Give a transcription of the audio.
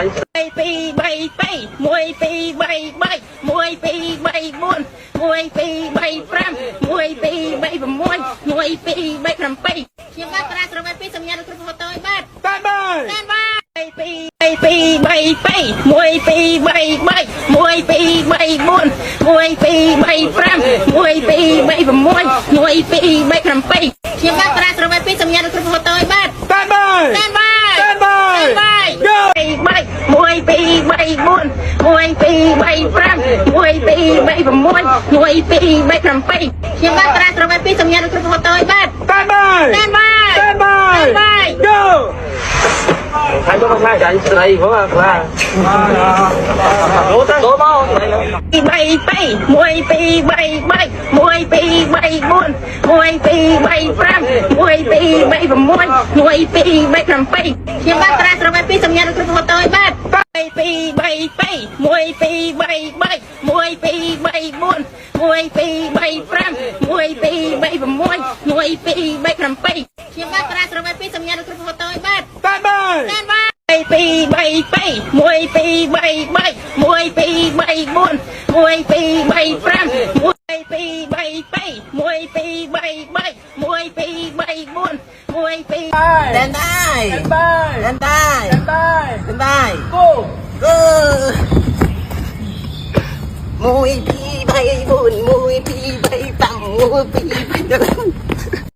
đánh 2 2 3 3 1 2 3 3 1 2 3 4 1 2 3 5 1 2 3 6 1 2 3 7ខ្ញុំបាទប្រាស្រ័យពីសញ្ញាគ្រប់ម៉ូតូឲ្យបាទតាមបាទតាមបាទ2 2 3 3 1 2 3 3 1 2 3 4 1 2 3 5 1 2 3 6 1 2 3 7ខ្ញុំបាទប្រាស្រ័យពីសញ្ញាគ្រប់ម៉ូតូឲ្យបាទតាមបាទតាមបាទតាមបាទ Go 3 1 2 3 4 1 2 3 5 1 2 3 7ខ្ញុំបាទប្រាស្រ័យពីសញ្ញាគ្រប់ម៉ូតូឲ្យបាទតាមបាទតាមបាទតាមបាទ Go hai bữa không hai đánh sấy có là đố bao 2 3 2 1 2 3 3 1 2 3 4 1 2 3 5 1 2 3 6 1 2 3 7ខ្ញុំបាទប្រាស្រ័យពីសញ្ញាគ្រប់ម៉ូតូឲ្យបាទ2 3 3 1 2 3 3 1 2 3 4 1 2 3 5 1 2 3 6 1 2 3 7ខ្ញុំបាទប្រាស្រ័យពីសញ្ញាគ្រប់ម៉ូតូឲ្យបាទតាមបាទតាមបាទ2 3 3 1 2 3 3 1 2 3 4 1 2 3 5 1 2 3 7ខ្ញុំបាទ